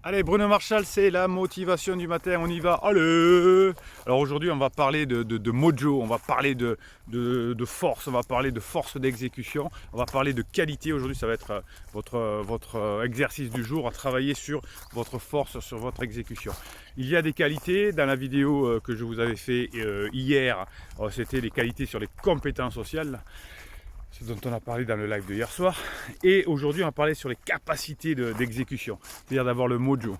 Allez, Bruno Marshall, c'est la motivation du matin, on y va, allez. Alors aujourd'hui, on va parler de mojo, on va parler de force, on va parler de force d'exécution, on va parler de qualité. Aujourd'hui, ça va être votre exercice du jour, à travailler sur votre force, sur votre exécution. Il y a des qualités, dans la vidéo que je vous avais fait hier, c'était les qualités sur les compétences sociales. Ce dont on a parlé dans le live de hier soir. Et aujourd'hui, on va parler sur les capacités d'exécution, c'est-à-dire d'avoir le mojo.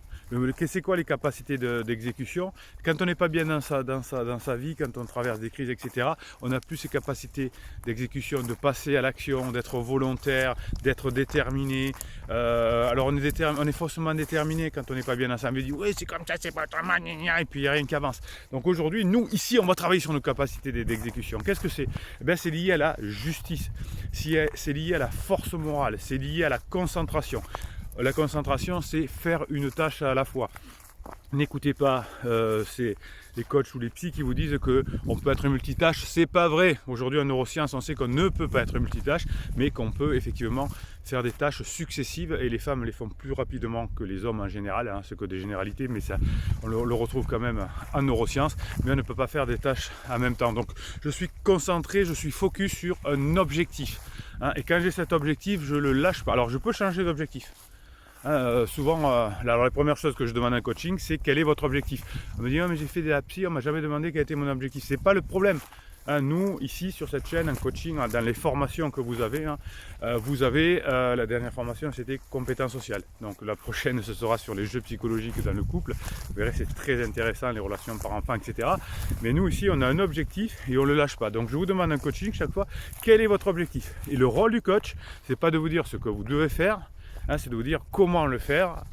C'est quoi les capacités d'exécution? Quand on n'est pas bien dans sa vie, quand on traverse des crises, etc., on n'a plus ces capacités d'exécution, de passer à l'action, d'être volontaire, d'être déterminé. Alors on est faussement déterminé quand on n'est pas bien dans sa vie. On dit oui, c'est comme ça, c'est pas autrement, et puis il n'y a rien qui avance. Donc aujourd'hui, nous, ici, on va travailler sur nos capacités d'exécution. Qu'est-ce que c'est? Eh bien, c'est lié à la justice, c'est lié à la force morale, c'est lié à la concentration. La concentration, c'est faire une tâche à la fois. N'écoutez pas les coachs ou les psys qui vous disent qu'on peut être multitâche. C'est pas vrai. Aujourd'hui, en neurosciences, on sait qu'on ne peut pas être multitâche, mais qu'on peut effectivement faire des tâches successives. Et les femmes les font plus rapidement que les hommes en général. Hein, c'est que des généralités, mais ça, on le retrouve quand même en neurosciences. Mais on ne peut pas faire des tâches en même temps. Donc, je suis concentré, je suis focus sur un objectif. Hein, et quand j'ai cet objectif, je le lâche pas. Alors, je peux changer d'objectif. Souvent, alors la première chose que je demande en coaching, c'est quel est votre objectif. On me dit, oh, mais j'ai fait de la psy, on m'a jamais demandé quel était mon objectif. C'est pas le problème. Nous, ici, sur cette chaîne, en coaching, dans les formations que vous avez, la dernière formation, c'était compétences sociales. Donc la prochaine, ce sera sur les jeux psychologiques dans le couple. Vous verrez, c'est très intéressant, les relations par-enfants, etc. Mais nous, ici, on a un objectif et on ne le lâche pas. Donc je vous demande en coaching chaque fois, quel est votre objectif? Et le rôle du coach, c'est pas de vous dire ce que vous devez faire, c'est de vous dire comment le faire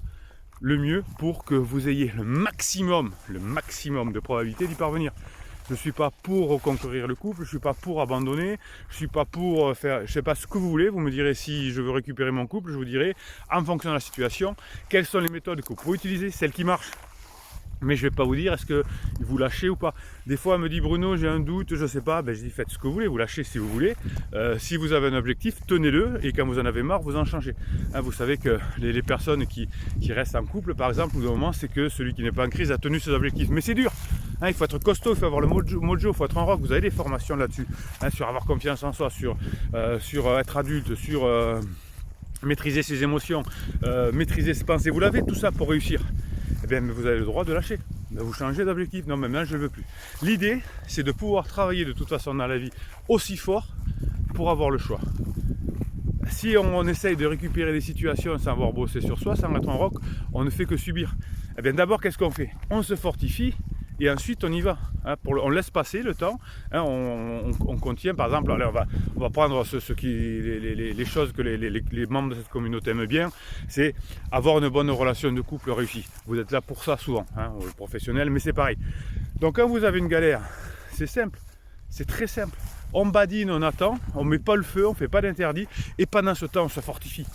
le mieux pour que vous ayez le maximum de probabilité d'y parvenir. Je ne suis pas pour reconquérir le couple, je ne suis pas pour abandonner, je ne suis pas pour faire, je ne sais pas ce que vous voulez, vous me direz si je veux récupérer mon couple, je vous dirai en fonction de la situation, quelles sont les méthodes que vous pouvez utiliser, celles qui marchent. Mais je ne vais pas vous dire est-ce que vous lâchez ou pas. Des fois elle me dit Bruno j'ai un doute, je ne sais pas, je dis faites ce que vous voulez, vous lâchez si vous voulez. Si vous avez un objectif, tenez-le et quand vous en avez marre, vous en changez. Vous savez que les personnes qui restent en couple par exemple, au bout d'un moment c'est que celui qui n'est pas en crise a tenu ses objectifs. Mais c'est dur, il faut être costaud, il faut avoir le mojo, il faut être en rock, vous avez des formations là-dessus, sur avoir confiance en soi, sur être adulte, sur maîtriser ses émotions, maîtriser ses pensées, vous l'avez tout ça pour réussir. Eh bien, mais vous avez le droit de lâcher, de vous changer d'objectif. Non, maintenant je ne veux plus. L'idée, c'est de pouvoir travailler de toute façon dans la vie aussi fort pour avoir le choix. Si on essaye de récupérer des situations sans avoir bossé sur soi, sans être en rock, on ne fait que subir. Eh bien, d'abord, qu'est-ce qu'on fait? On se fortifie et ensuite on y va. On laisse passer le temps. On contient, par exemple, allez, on va prendre les choses que les membres de cette communauté aiment bien, c'est avoir une bonne relation de couple réussie. Vous êtes là pour ça souvent, professionnel, mais c'est pareil. Donc quand vous avez une galère, c'est simple, c'est très simple. On badine, on attend, on ne met pas le feu, on ne fait pas d'interdit, et pendant ce temps, on se fortifie.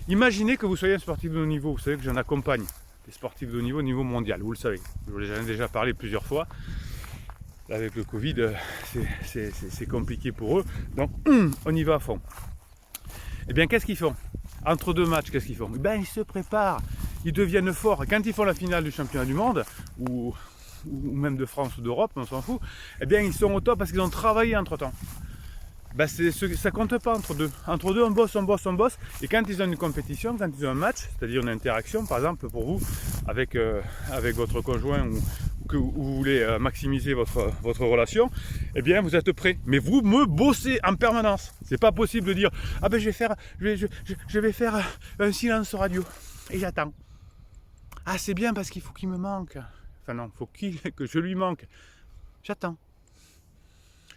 Imaginez que vous soyez un sportif de haut niveau, vous savez que j'en accompagne des sportifs de haut niveau mondial, vous le savez, je vous en ai déjà parlé plusieurs fois. Là, avec le Covid, c'est compliqué pour eux, donc on y va à fond. Et bien qu'est-ce qu'ils font? Entre deux matchs, qu'est-ce qu'ils font? Ils se préparent, ils deviennent forts. Quand ils font la finale du championnat du monde, ou même de France ou d'Europe, on s'en fout, eh bien ils sont au top parce qu'ils ont travaillé entre-temps. Ça compte pas entre deux. Entre deux, on bosse. Et quand ils ont une compétition, quand ils ont un match, c'est-à-dire une interaction, par exemple pour vous, avec votre conjoint ou que vous voulez maximiser votre relation, eh bien vous êtes prêts. Mais vous me bossez en permanence. C'est pas possible de dire je vais faire un silence radio et j'attends. Ah c'est bien parce qu'il faut qu'il me manque. Enfin non, faut que je lui manque. J'attends.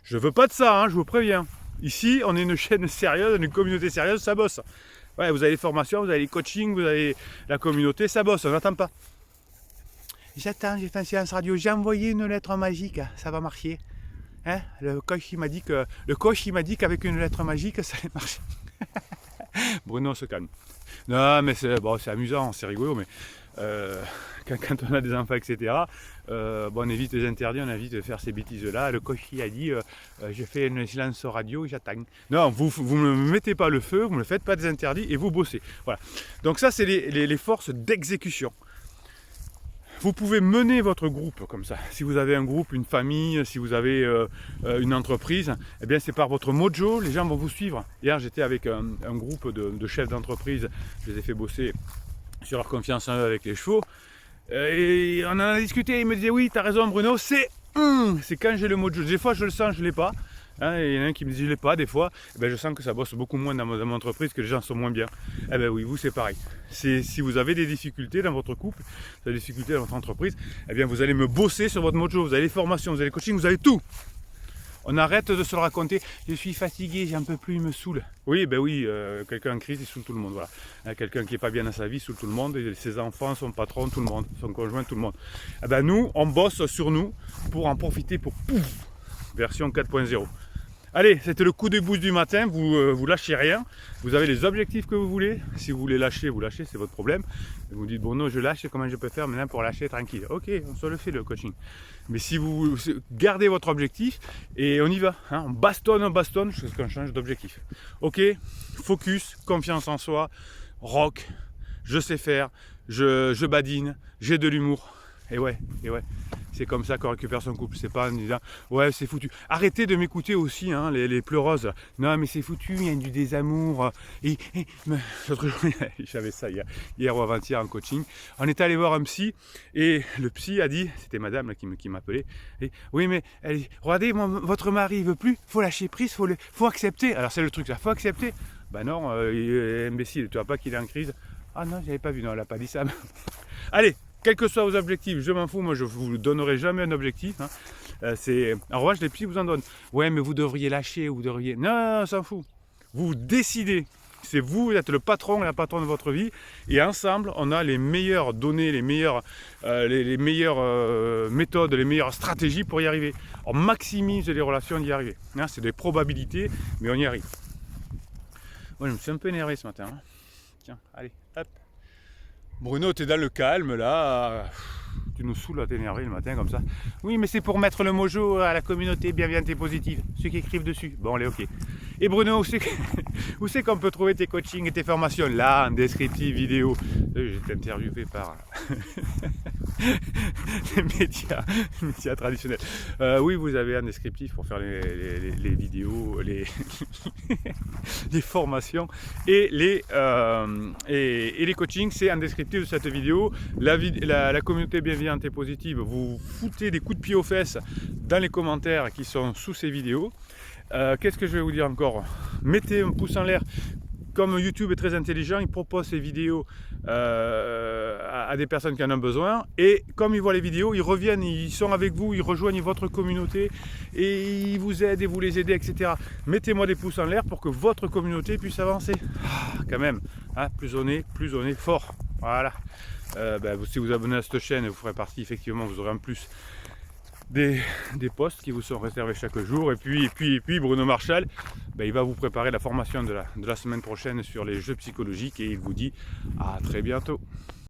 Je veux pas de ça, je vous préviens. Ici, on est une chaîne sérieuse, une communauté sérieuse, ça bosse. Ouais, vous avez les formations, vous avez les coachings, vous avez la communauté, ça bosse, on n'attend pas. J'attends, j'ai fait un silence radio, j'ai envoyé une lettre magique, ça va marcher. Le coach il m'a dit qu'avec une lettre magique, ça allait marcher. Bruno se calme. Non, mais c'est amusant, c'est rigolo, mais quand on a des enfants, etc., on évite les interdits, on évite de faire ces bêtises-là. Le coach a dit j'ai fait une silence radio et j'attends. Non, vous ne me mettez pas le feu, vous ne me faites pas des interdits et vous bossez. Voilà. Donc ça, c'est les forces d'exécution. Vous pouvez mener votre groupe comme ça. Si vous avez un groupe, une famille, si vous avez une entreprise, eh bien c'est par votre mojo, les gens vont vous suivre. Hier j'étais avec un groupe de chefs d'entreprise, je les ai fait bosser sur leur confiance en eux avec les chevaux. Et on en a discuté, il me disait oui, tu as raison Bruno, c'est quand j'ai le mojo. Des fois je le sens, je ne l'ai pas. Hein, il y en a un qui me dit je ne l'ai pas, des fois eh ben, je sens que ça bosse beaucoup moins dans mon entreprise, que les gens sont moins bien. Eh bien oui, vous c'est pareil. Si vous avez des difficultés dans votre couple, des difficultés dans votre entreprise, eh bien vous allez me bosser sur votre mojo, vous avez les formations, vous avez les coachings, vous avez tout. On arrête de se le raconter, je suis fatigué, j'en peux plus, il me saoule. Oui, ben oui, quelqu'un en crise, il saoule tout le monde. Voilà. Quelqu'un qui n'est pas bien dans sa vie, saoule tout le monde, et ses enfants, son patron, tout le monde, son conjoint, tout le monde. Eh ben nous, on bosse sur nous pour en profiter pour pouf, version 4.0. Allez, c'était le coup de boost du matin, vous lâchez rien, vous avez les objectifs que vous voulez, si vous voulez lâcher, vous lâchez, c'est votre problème. Et vous dites, bon non, je lâche, comment je peux faire maintenant pour lâcher tranquille. Ok, on se le fait le coaching. Mais si vous gardez votre objectif, et on y va, hein, on bastonne, jusqu'à ce qu'on change d'objectif. Ok, focus, confiance en soi, rock, je sais faire, je badine, j'ai de l'humour. Et ouais. C'est comme ça qu'on récupère son couple. C'est pas en disant ouais c'est foutu. Arrêtez de m'écouter aussi, hein, les pleureuses. Non mais c'est foutu, il y a du désamour. L'autre jour, j'avais ça hier ou avant-hier en coaching. On était allé voir un psy et le psy a dit, c'était madame là, qui m'appelait. Oui mais regardez, votre mari il veut plus, faut lâcher prise, faut accepter. Alors c'est le truc là, faut accepter. Ben non, il est imbécile, tu vois pas qu'il est en crise. Ah non, j'avais pas vu, non, elle a pas dit ça. Allez. Quels que soient vos objectifs, je m'en fous, moi je ne vous donnerai jamais un objectif. Hein. En revanche, les psys vous en donnent. Ouais, mais vous devriez lâcher, vous devriez. Non, on s'en fout. Vous décidez. C'est vous êtes le patron et la patronne de votre vie. Et ensemble, on a les meilleures données, les meilleures méthodes, les meilleures stratégies pour y arriver. On maximise les relations d'y arriver. Hein, c'est des probabilités, mais on y arrive. Moi, je me suis un peu énervé ce matin. Hein. Tiens, allez, hop. Bruno, tu es dans le calme là, tu nous saoules à t'énerver le matin comme ça. Oui, mais c'est pour mettre le mojo à la communauté bienveillante et positive, ceux qui écrivent dessus. Bon, allez, ok. Et Bruno, où c'est qu'on peut trouver tes coachings et tes formations? Là, en descriptif vidéo. J'ai été interviewé par les médias traditionnels. Oui, vous avez un descriptif pour faire les vidéos, les formations et les coachings. C'est un descriptif de cette vidéo. La communauté bienveillante et positive, vous foutez des coups de pied aux fesses dans les commentaires qui sont sous ces vidéos. Qu'est-ce que je vais vous dire encore? Mettez un pouce en l'air. Comme YouTube est très intelligent, il propose ces vidéos à des personnes qui en ont besoin. Et comme ils voient les vidéos, ils reviennent, ils sont avec vous, ils rejoignent votre communauté et ils vous aident et vous les aidez, etc. Mettez-moi des pouces en l'air pour que votre communauté puisse avancer. Quand même, hein, plus on est fort. Voilà. Si vous abonnez à cette chaîne, vous ferez partie, effectivement, vous aurez en plus des posts qui vous sont réservés chaque jour. Et puis Bruno Marchal, il va vous préparer la formation de la semaine prochaine sur les jeux psychologiques et il vous dit à très bientôt.